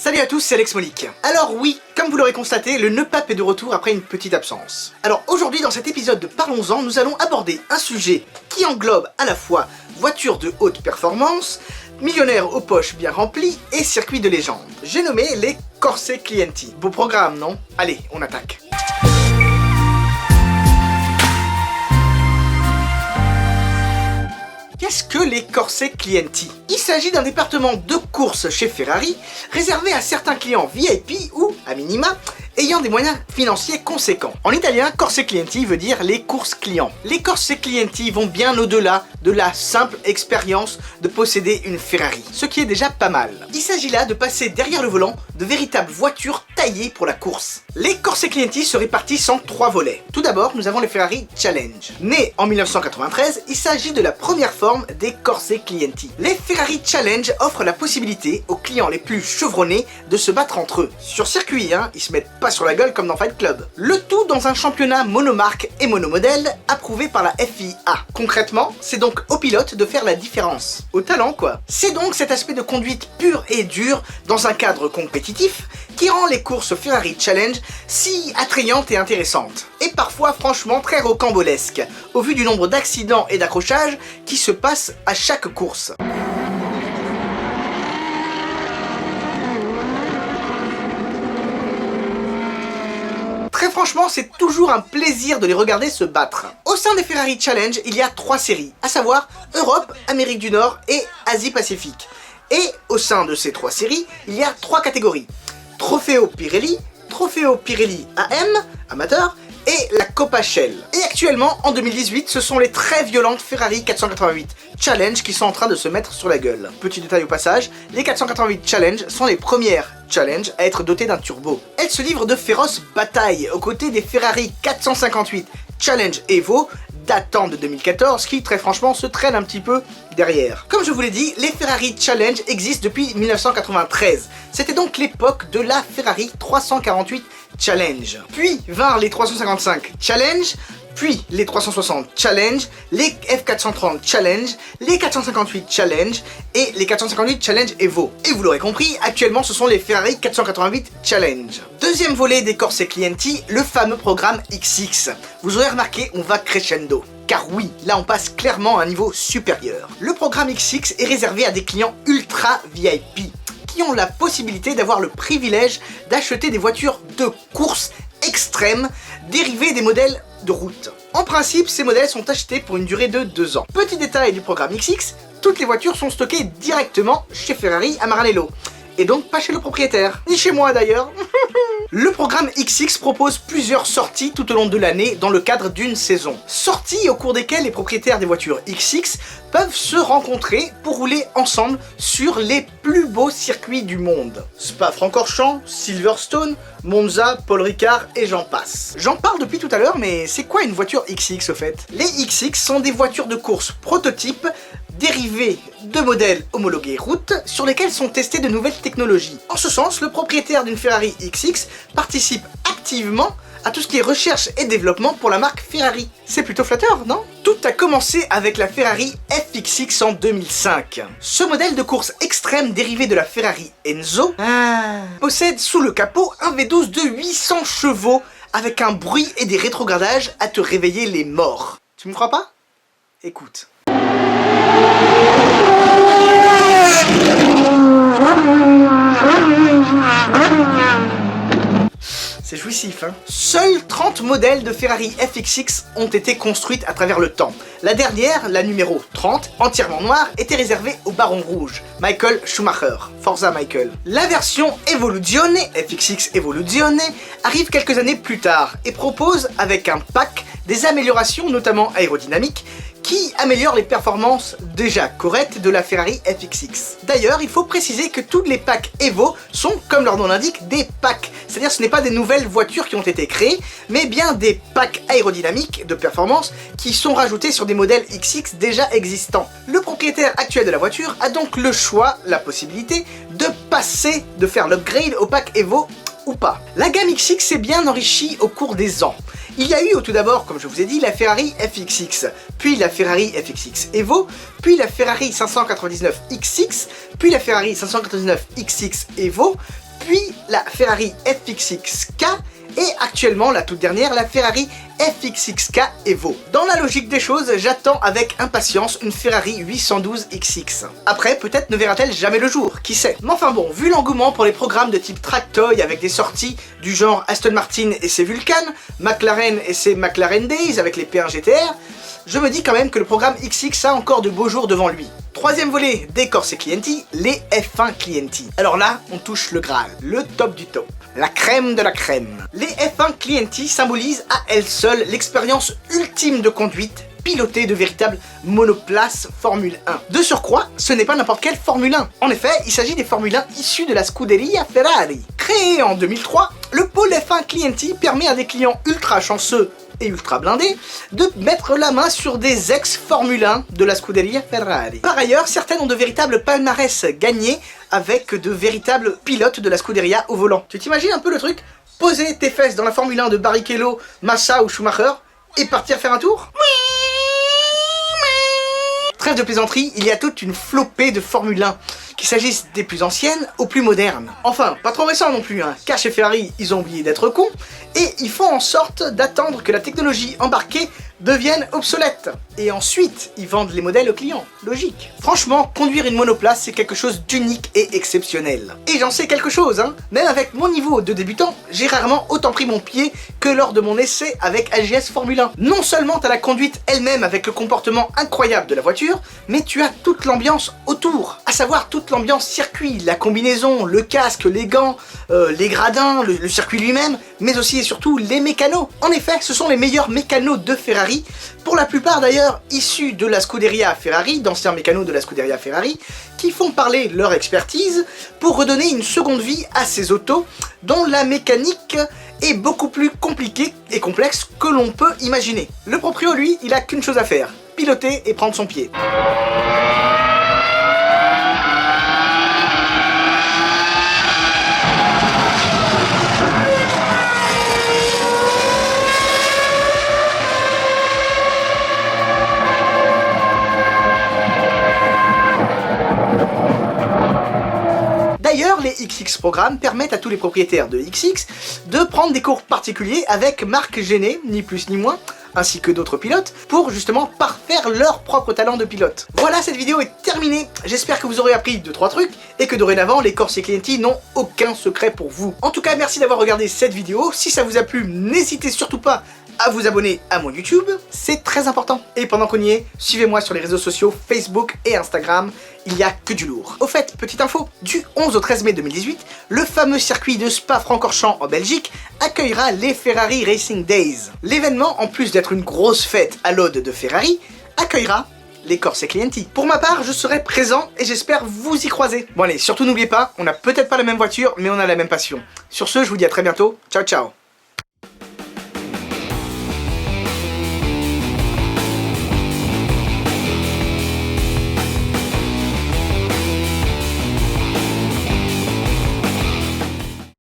Salut à tous, c'est Alex Molic. Alors oui, comme vous l'aurez constaté, le nœud pape est de retour après une petite absence. Alors aujourd'hui, dans cet épisode de Parlons-en, nous allons aborder un sujet qui englobe à la fois voitures de haute performance, millionnaires aux poches bien remplies et circuits de légende. J'ai nommé les Corse Clienti. Beau programme, non? Allez, on attaque. Qu'est-ce que les Corse Clienti? Il s'agit d'un département de course chez Ferrari, réservé à certains clients VIP ou, à minima, ayant des moyens financiers conséquents. En italien, Corse Clienti veut dire les courses clients. Les Corse Clienti vont bien au-delà de la simple expérience de posséder une Ferrari, ce qui est déjà pas mal. Il s'agit là de passer derrière le volant de véritables voitures taillées pour la course. Les Corse Clienti se répartissent en 3 volets. Tout d'abord, nous avons les Ferrari Challenge. Né en 1993, il s'agit de la première forme des Corse Clienti. Les Ferrari Challenge offrent la possibilité aux clients les plus chevronnés de se battre entre eux. Sur circuit, ils se mettent pas sur la gueule comme dans Fight Club. Le tout dans un championnat monomarque et monomodèle approuvé par la FIA. Concrètement, c'est donc au pilote de faire la différence. Au talent quoi. C'est donc cet aspect de conduite pure et dure dans un cadre compétitif qui rend les courses Ferrari Challenge si attrayantes et intéressantes. Et parfois franchement très rocambolesques, au vu du nombre d'accidents et d'accrochages qui se passent à chaque course. Très franchement, c'est toujours un plaisir de les regarder se battre. Au sein des Ferrari Challenge, il y a 3 séries, à savoir Europe, Amérique du Nord et Asie-Pacifique. Et au sein de ces 3 séries, il y a 3 catégories. Trofeo Pirelli AM, amateur, et la Coppa Shell. Et actuellement, en 2018, ce sont les très violentes Ferrari 488 Challenge qui sont en train de se mettre sur la gueule. Petit détail au passage, les 488 Challenge sont les premières Challenge à être dotées d'un turbo. Elles se livrent de féroces batailles aux côtés des Ferrari 458 Challenge Evo datant de 2014 qui très franchement se traînent un petit peu derrière. Comme je vous l'ai dit, les Ferrari Challenge existent depuis 1993. C'était donc l'époque de la Ferrari 348 Challenge. Puis vinrent les 355 Challenge, puis les 360 Challenge, les F430 Challenge, les 458 Challenge et les 458 Challenge Evo. Et vous l'aurez compris, actuellement ce sont les Ferrari 488 Challenge. Deuxième volet des Corse Clienti, le fameux programme XX. Vous aurez remarqué, on va crescendo. Car oui, là on passe clairement à un niveau supérieur. Le programme XX est réservé à des clients ultra VIP, qui ont la possibilité d'avoir le privilège d'acheter des voitures de course extrêmes dérivées des modèles de route. En principe, ces modèles sont achetés pour une durée de 2 ans. Petit détail du programme XX, toutes les voitures sont stockées directement chez Ferrari à Maranello. Et donc pas chez le propriétaire, ni chez moi d'ailleurs. Le programme XX propose plusieurs sorties tout au long de l'année dans le cadre d'une saison. Sorties au cours desquelles les propriétaires des voitures XX peuvent se rencontrer pour rouler ensemble sur les plus beaux circuits du monde. Spa-Francorchamps, Silverstone, Monza, Paul Ricard et j'en passe. J'en parle depuis tout à l'heure, mais c'est quoi une voiture XX au fait? Les XX sont des voitures de course prototypes dérivés de modèles homologués route sur lesquels sont testées de nouvelles technologies. En ce sens, le propriétaire d'une Ferrari XX participe activement à tout ce qui est recherche et développement pour la marque Ferrari. C'est plutôt flatteur, non? Tout a commencé avec la Ferrari FXX en 2005. Ce modèle de course extrême dérivé de la Ferrari Enzo possède sous le capot un V12 de 800 chevaux avec un bruit et des rétrogradages à te réveiller les morts. Tu me crois pas? Écoute. C'est jouissif, hein. Seuls 30 modèles de Ferrari FXX ont été construites à travers le temps. La dernière, la numéro 30, entièrement noire, était réservée au Baron Rouge, Michael Schumacher. Forza Michael. La version Evoluzione, FXX Evoluzione, arrive quelques années plus tard et propose, avec un pack, des améliorations notamment aérodynamiques, qui améliore les performances déjà correctes de la Ferrari FXX. D'ailleurs, il faut préciser que tous les packs Evo sont, comme leur nom l'indique, des packs. C'est-à-dire ce n'est pas des nouvelles voitures qui ont été créées, mais bien des packs aérodynamiques de performance qui sont rajoutés sur des modèles XX déjà existants. Le propriétaire actuel de la voiture a donc le choix, la possibilité, de faire l'upgrade au pack Evo ou pas. La gamme XX s'est bien enrichie au cours des ans. Il y a eu tout d'abord, comme je vous ai dit, la Ferrari FXX, puis la Ferrari FXX Evo, puis la Ferrari 599 XX, puis la Ferrari 599 XX Evo, puis la Ferrari FX6K et actuellement la toute dernière, la Ferrari FX6K Evo. Dans la logique des choses, j'attends avec impatience une Ferrari 812 XX. Après, peut-être ne verra-t-elle jamais le jour, qui sait. Mais enfin bon, vu l'engouement pour les programmes de type Tracktoy avec des sorties du genre Aston Martin et ses Vulcan, McLaren et ses McLaren Days avec les P1 GTR, je me dis quand même que le programme XX a encore de beaux jours devant lui. Troisième volet des Corse Clienti, les F1 Clienti. Alors là, on touche le Graal, le top du top. La crème de la crème. Les F1 Clienti symbolisent à elles seules l'expérience ultime de conduite, pilotée de véritables monoplaces Formule 1. De surcroît, ce n'est pas n'importe quelle Formule 1. En effet, il s'agit des Formule 1 issus de la Scuderia Ferrari. Créé en 2003, le pôle F1 Clienti permet à des clients ultra chanceux et ultra blindés de mettre la main sur des ex-Formule 1 de la Scuderia Ferrari. Par ailleurs, certaines ont de véritables palmarès gagnés avec de véritables pilotes de la Scuderia au volant. Tu t'imagines un peu le truc? Poser tes fesses dans la Formule 1 de Barrichello, Massa ou Schumacher et partir faire un tour? Trêve de plaisanterie, il y a toute une flopée de Formule 1, qu'il s'agisse des plus anciennes aux plus modernes. Enfin, pas trop récent non plus, hein, car chez Ferrari, ils ont oublié d'être cons, et ils font en sorte d'attendre que la technologie embarquée devienne obsolète. Et ensuite, ils vendent les modèles aux clients. Logique. Franchement, conduire une monoplace, c'est quelque chose d'unique et exceptionnel. Et j'en sais quelque chose, hein. Même avec mon niveau de débutant, j'ai rarement autant pris mon pied que lors de mon essai avec LGS Formule 1. Non seulement t'as la conduite elle-même avec le comportement incroyable de la voiture, mais tu as toute l'ambiance autour. À savoir toute l'ambiance circuit, la combinaison, le casque, les gants, les gradins, le circuit lui-même, mais aussi et surtout les mécanos. En effet, ce sont les meilleurs mécanos de Ferrari, pour la plupart d'ailleurs issus de la Scuderia Ferrari, d'anciens mécanos de la Scuderia Ferrari, qui font parler leur expertise pour redonner une seconde vie à ces autos dont la mécanique est beaucoup plus compliquée et complexe que l'on peut imaginer. Le proprio, lui, il a qu'une chose à faire, piloter et prendre son pied. D'ailleurs, les XX programmes permettent à tous les propriétaires de XX de prendre des cours particuliers avec Marc Gené, ni plus ni moins, ainsi que d'autres pilotes, pour justement parfaire leur propre talent de pilote. Voilà, cette vidéo est terminée. J'espère que vous aurez appris 2-3 trucs et que dorénavant, les Corse Clienti n'ont aucun secret pour vous. En tout cas, merci d'avoir regardé cette vidéo. Si ça vous a plu, n'hésitez surtout pas à vous abonner à mon YouTube, c'est très important. Et pendant qu'on y est, suivez-moi sur les réseaux sociaux Facebook et Instagram, il y a que du lourd. Au fait, petite info, du 11 au 13 mai 2018, le fameux circuit de Spa-Francorchamps en Belgique accueillera les Ferrari Racing Days. L'événement, en plus d'être une grosse fête à l'ode de Ferrari, accueillera les Corse Clienti. Pour ma part, je serai présent et j'espère vous y croiser. Bon allez, surtout n'oubliez pas, on n'a peut-être pas la même voiture, mais on a la même passion. Sur ce, je vous dis à très bientôt. Ciao ciao.